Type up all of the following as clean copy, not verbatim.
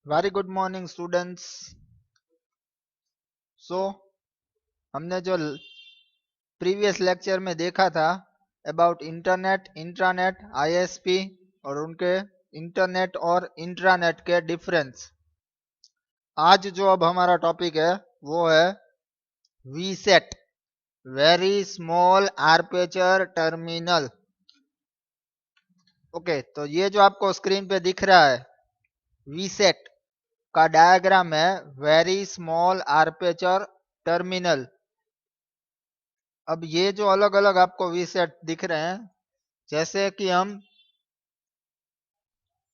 Very good morning students. So हमने जो previous lecture में देखा था अबाउट इंटरनेट, इंट्रानेट, आईएसपी और उनके इंटरनेट और इंट्रानेट के डिफरेंस। आज जो अब हमारा टॉपिक है वो है VSAT, very small aperture terminal. Okay, तो ये जो आपको स्क्रीन पे दिख रहा है वीसेट का डायग्राम है वेरी स्मॉल आर्पेचर टर्मिनल। अब ये जो अलग अलग आपको वीसेट दिख रहे हैं, जैसे कि हम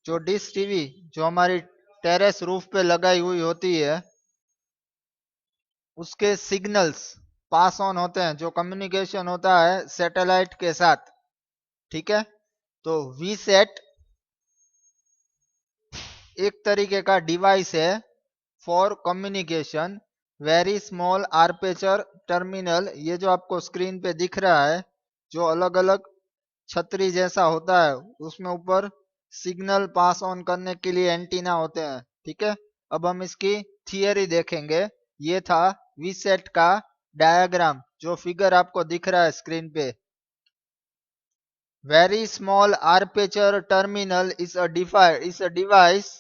जो डिश टीवी जो हमारी टेरेस रूफ पे लगाई हुई होती है उसके सिग्नल्स पास ऑन होते हैं, जो कम्युनिकेशन होता है सैटेलाइट के साथ। ठीक है, तो वीसेट एक तरीके का डिवाइस है for communication. Very small aperture terminal, ये जो आपको स्क्रीन पे दिख रहा है जो अलग अलग छतरी जैसा होता है, उसमें ऊपर सिग्नल पास ऑन करने के लिए एंटीना होते हैं। ठीक है, अब हम इसकी थियरी देखेंगे। ये था वीसेट का डायग्राम जो फिगर आपको दिख रहा है स्क्रीन पे। Very small aperture terminal is a device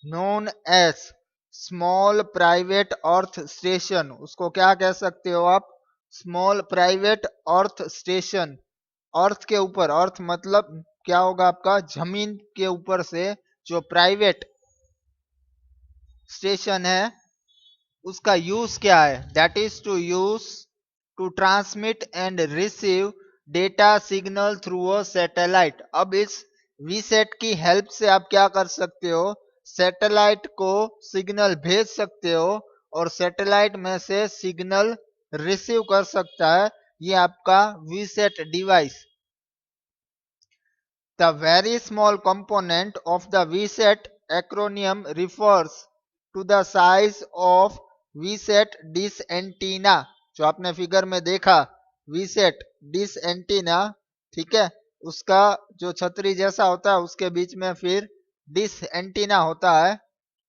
known as small private earth station. उसको क्या कह सकते हो आप? Small private earth station. Earth के ऊपर, अर्थ मतलब क्या होगा आपका? जमीन के ऊपर से जो प्राइवेट स्टेशन है उसका यूज क्या है? That is to use to transmit and receive data signal through a satellite. अब इस वीसेट की हेल्प से आप क्या कर सकते हो? सैटेलाइट को सिग्नल भेज सकते हो और सैटेलाइट में से सिग्नल रिसीव कर सकता है ये आपका VSAT device. The very small component of the VSAT acronym refers to the size of VSAT dish antenna। जो आपने फिगर में देखा VSAT dish antenna, ठीक है, उसका जो छतरी जैसा होता है उसके बीच में फिर डिश एंटीना होता है।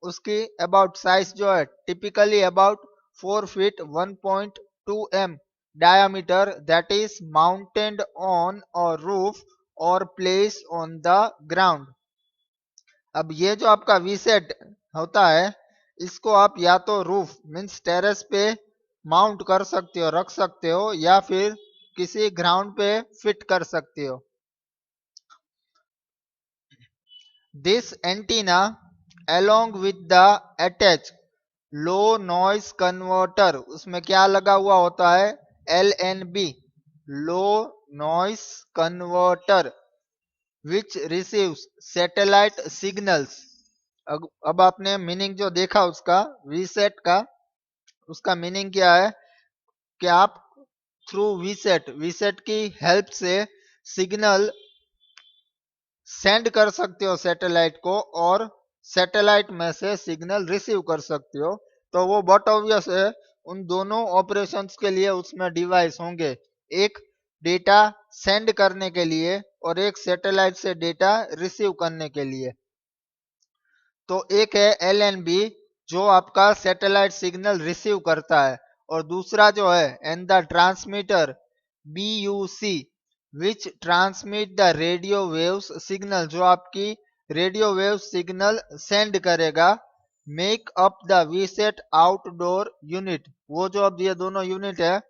उसकी अबाउट साइज जो है typically about 4 feet 1.2 m diameter, that is mounted on और रूफ और प्लेस ऑन द ग्राउंड। अब ये जो आपका वीसेट होता है इसको आप या तो रूफ मीन्स टेरेस पे माउंट कर सकते हो, रख सकते हो, या फिर किसी ग्राउंड पे फिट कर सकते हो। This antenna along with the attached low noise converter, उसमें क्या लगा हुआ होता है? LNB, low noise converter, which receives satellite signals. अब आपने मीनिंग जो देखा उसका वीसेट का, उसका मीनिंग क्या है कि आप थ्रू वीसेट, वीसेट की हेल्प से सिग्नल सेंड कर सकते हो सैटेलाइट को और सैटेलाइट में से सिग्नल रिसीव कर सकते हो। तो वो बट ऑब्वियस है उन दोनों ऑपरेशंस के लिए उसमें डिवाइस होंगे, एक डेटा सेंड करने के लिए और एक सैटेलाइट से डेटा रिसीव करने के लिए। तो एक है LNB जो आपका सैटेलाइट सिग्नल रिसीव करता है, और दूसरा जो है and the transmitter BUC which transmit the radio waves signal, जो आपकी रेडियो वेव सिग्नल सेंड करेगा। Make up the VSAT outdoor unit, वो जो अब ये दोनों यूनिट है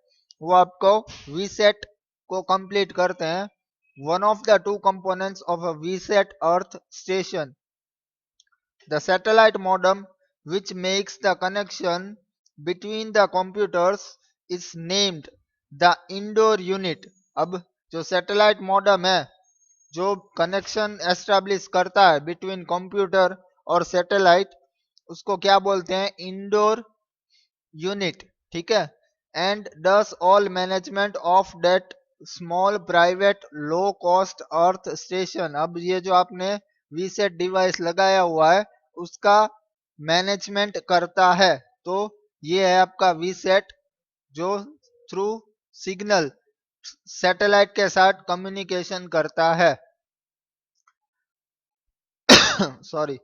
वो आपको वीसेट को कंप्लीट करते हैं। One of the two components of a VSAT earth station, the satellite modem which makes the connection between the computers is named the indoor unit। अब जो सैटेलाइट मॉडम है जो कनेक्शन एस्टेब्लिश करता है between computer और satellite, उसको क्या बोलते हैं? Indoor unit. ठीक है, and does all management of that small private low cost earth station. अब ये जो आपने वीसेट डिवाइस लगाया हुआ है उसका मैनेजमेंट करता है। तो ये है आपका वीसेट जो थ्रू सिग्नल सैटेलाइट के साथ कम्युनिकेशन करता है। सॉरी।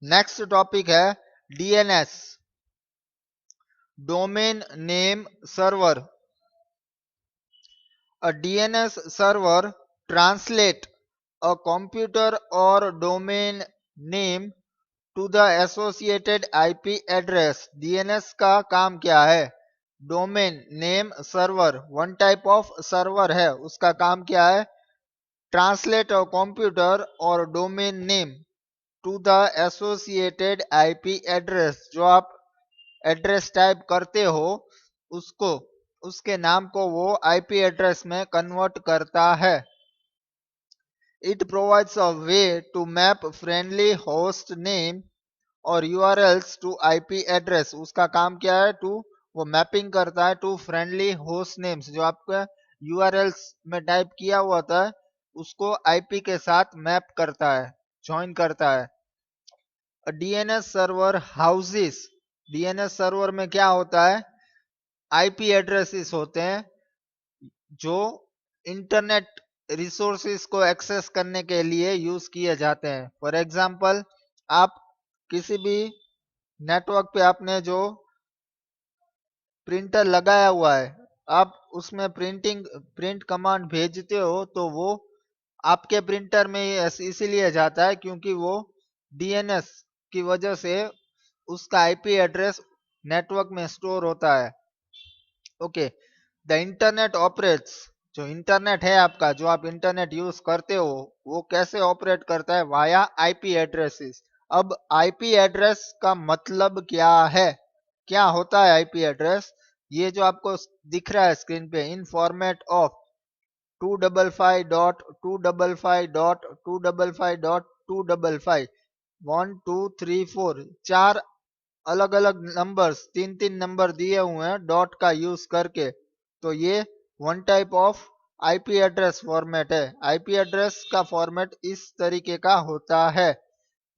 नेक्स्ट टॉपिक है DNS, domain name server. A DNS server translate a computer or domain name to the associated IP address। DNS का काम क्या है? Domain name server one type of server है, उसका काम क्या है? ट्रांसलेट अ कंप्यूटर और domain name to the associated IP address. जो आप एड्रेस टाइप करते हो उसको, उसके नाम को वो आईपी एड्रेस में कन्वर्ट करता है। It provides a way to map friendly host name और यूआरएल्स टू आईपी एड्रेस। उसका काम क्या है? टू वो मैपिंग करता है टू फ्रेंडली होस्ट नेम्स, जो आपका यूआरएल्स में टाइप किया हुआ था उसको आईपी के साथ मैप करता है, ज्वाइन करता है। DNS server houses, DNS server में क्या होता है? आईपी एड्रेसेस होते हैं जो इंटरनेट रिसोर्सेज को एक्सेस करने के लिए यूज किए जाते हैं। फॉर एग्जांपल, आप किसी भी नेटवर्क पे आपने जो प्रिंटर लगाया हुआ है, आप उसमें प्रिंट कमांड भेजते हो तो वो आपके प्रिंटर में इसीलिए जाता है क्योंकि वो डीएनएस की वजह से उसका आईपी एड्रेस नेटवर्क में स्टोर होता है। ओके, द इंटरनेट ऑपरेट्स, जो इंटरनेट है आपका, जो आप इंटरनेट यूज करते हो, वो कैसे ऑपरेट करता है? Via IP addresses. अब आईपी एड्रेस का मतलब क्या है? क्या होता है आईपी एड्रेस? ये जो आपको दिख रहा है स्क्रीन पे, इन फॉर्मेट ऑफ 255.255.255.255 1 2 3 4, चार अलग अलग नंबर्स, तीन तीन नंबर दिए हुए हैं डॉट का यूज करके। तो ये one type of IP address format है। आईपी एड्रेस का फॉर्मेट इस तरीके का होता है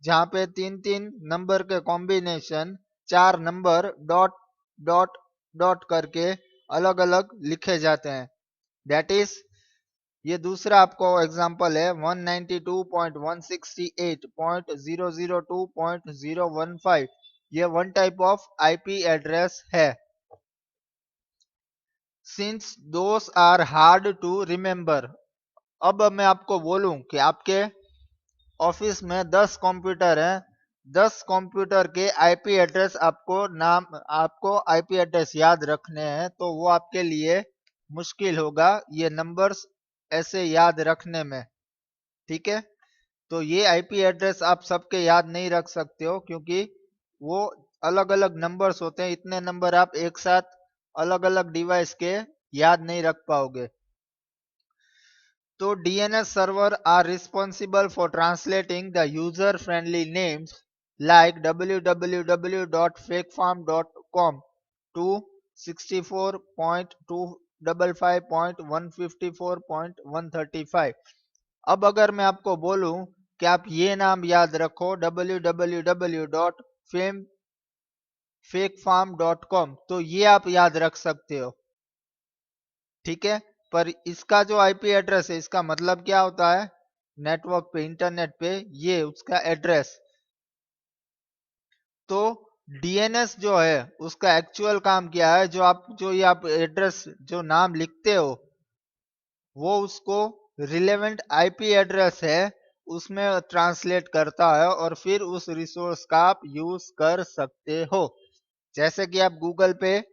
जहाँ पे तीन तीन नंबर के कॉम्बिनेशन, चार नंबर डॉट डॉट डॉट करके अलग अलग लिखे जाते हैं। दैट इज, ये दूसरा आपको एग्जांपल है 192.168.002.015। ये one type of IP address है। Since those are hard to remember, अब मैं आपको बोलूं कि आपके ऑफिस में 10 कंप्यूटर हैं, 10 कंप्यूटर के आईपी एड्रेस आपको आईपी एड्रेस याद रखने हैं तो वो आपके लिए मुश्किल होगा ये नंबर्स ऐसे याद रखने में। ठीक है, तो ये आईपी एड्रेस आप सबके याद नहीं रख सकते हो क्योंकि वो अलग अलग नंबर्स होते हैं, इतने नंबर आप एक साथ अलग अलग डिवाइस के याद नहीं रख पाओगे। तो DNS server are responsible for translating the user-friendly names like www.fakefarm.com to 64.255.154.135। अब अगर मैं आपको बोलूं कि आप ये नाम याद रखो www.fakefarm.com, तो ये आप याद रख सकते हो। ठीक है, पर इसका जो आईपी एड्रेस है इसका मतलब क्या होता है? नेटवर्क पे, इंटरनेट पे ये उसका एड्रेस। तो डीएनएस जो है उसका एक्चुअल काम क्या है? जो ये आप एड्रेस जो नाम लिखते हो वो उसको रिलेवेंट आईपी एड्रेस है उसमें ट्रांसलेट करता है और फिर उस रिसोर्स का आप यूज कर सकते हो। जैसे कि आप गूगल पे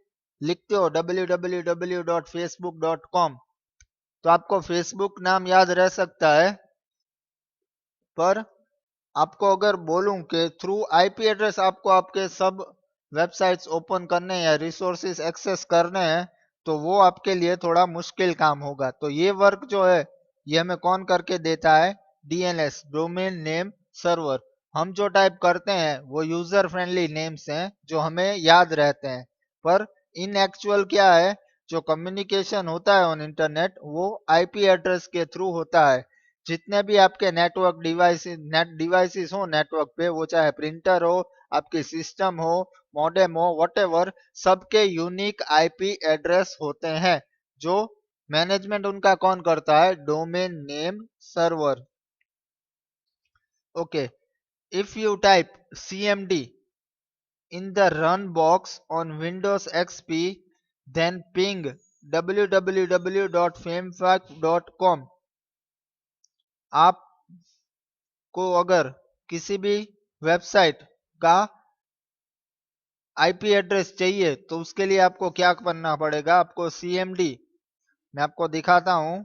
लिखते हो www.facebook.com, तो आपको फेसबुक नाम याद रह सकता है, पर आपको अगर बोलूं कि थ्रू आईपी एड्रेस आपको आपके सब वेबसाइट्स ओपन करने हैं या रिसोर्सेज एक्सेस करने हैं तो वो आपके लिए थोड़ा मुश्किल काम होगा। तो ये वर्क जो है ये हमें कौन करके देता है? DNS, domain name server. हम जो टाइप करते हैं वो यूजर फ्रेंडली नेम्स हैं जो हमें याद रहते हैं, पर इन एक्चुअल क्या है? जो कम्युनिकेशन होता है ऑन इंटरनेट वो आईपी एड्रेस के थ्रू होता है। जितने भी आपके नेटवर्क डिवाइसेस हो नेटवर्क पे, वो चाहे प्रिंटर हो, आपकी सिस्टम हो, मॉडेम हो, व्हाटएवर, सबके यूनिक आईपी एड्रेस होते हैं जो मैनेजमेंट उनका कौन करता है? Domain name server. Okay, if you type cmd in the run box on Windows XP, then ping www.famefact.com. आपको अगर किसी भी वेबसाइट का आईपी एड्रेस चाहिए तो उसके लिए आपको क्या करना पड़ेगा, आपको cmd, मैं आपको दिखाता हूं,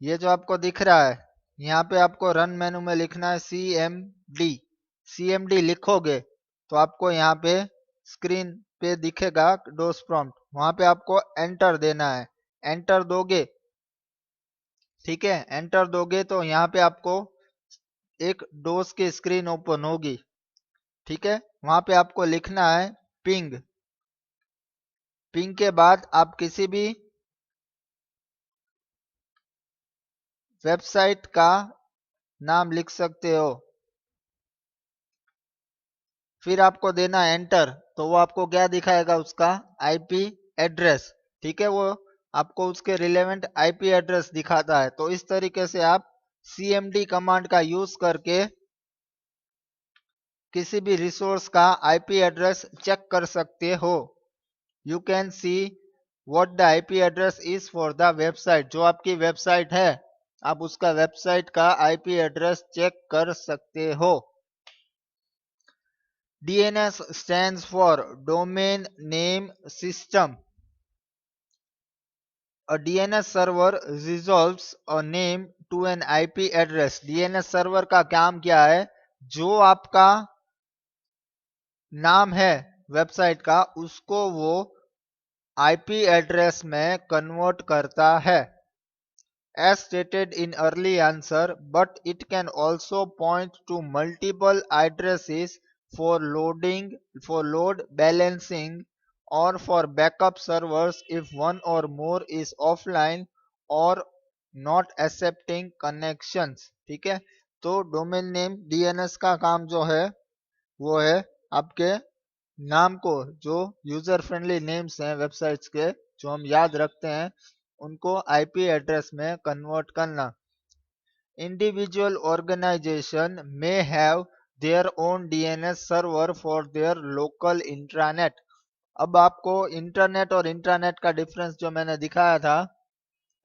ये जो आपको दिख रहा है यहाँ पे आपको रन मेनू में लिखना है cmd। cmd लिखोगे तो आपको यहाँ पे स्क्रीन पे दिखेगा डोस प्रॉम्प्ट, वहां पे आपको एंटर देना है। एंटर दोगे, ठीक है, एंटर दोगे तो यहाँ पे आपको एक डोस की स्क्रीन ओपन होगी, ठीक है। वहां पे आपको लिखना है पिंग। पिंग के बाद आप किसी भी वेबसाइट का नाम लिख सकते हो, फिर आपको देना है एंटर, तो वो आपको क्या दिखाएगा, उसका आईपी एड्रेस, ठीक है, वो आपको उसके रिलेवेंट आईपी एड्रेस दिखाता है। तो इस तरीके से आप cmd कमांड का यूज करके किसी भी रिसोर्स का आईपी एड्रेस चेक कर सकते हो। You can see what the IP address is for the website, जो आपकी वेबसाइट है आप उसका वेबसाइट का आईपी एड्रेस चेक कर सकते हो। DNS stands for Domain Name System. A DNS server resolves a name to an IP address. DNS server का काम क्या है, जो आपका नाम है वेबसाइट का उसको वो आईपी एड्रेस में कन्वर्ट करता है, as stated in early answer, but it can also point to multiple addresses for load balancing or for backup servers if one or more is offline or not accepting connections, ठीक है। तो domain name DNS का काम जो है वो है आपके नाम को, जो यूजर फ्रेंडली नेम्स हैं वेबसाइट्स के जो हम याद रखते हैं, उनको आईपी एड्रेस में कन्वर्ट करना। Individual organisation may have their own DNS server for their local intranet. अब आपको इंटरनेट और इंट्रानेट का डिफरेंस जो मैंने दिखाया था,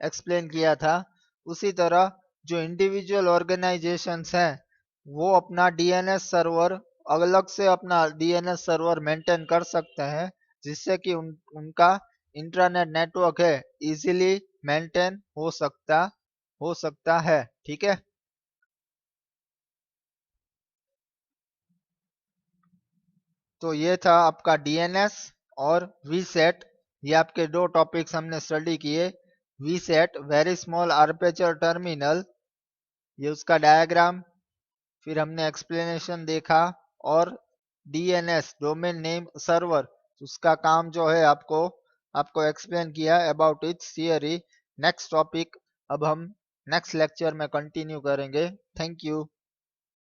एक्सप्लेन किया था, उसी तरह जो इंडिविजुअल ऑर्गेनाइजेशंस हैं वो अपना डीएनएस सर्वर अलग से अपना डीएनएस सर्वर मेंटेन कर सकते हैं, जिससे कि उनका इंट्रानेट नेटवर्क है इजीली मेंटेन हो सकता है, ठीक है। तो ये था आपका डीएनएस और वीसेट, ये आपके दो टॉपिक्स हमने स्टडी किए। VSAT very small aperture terminal, ये उसका डायग्राम, फिर हमने एक्सप्लेनेशन देखा, और डीएनएस डोमेन नेम सर्वर, उसका काम जो है आपको एक्सप्लेन किया about it's theory. Next topic अब हम नेक्स्ट लेक्चर में कंटिन्यू करेंगे। Thank you.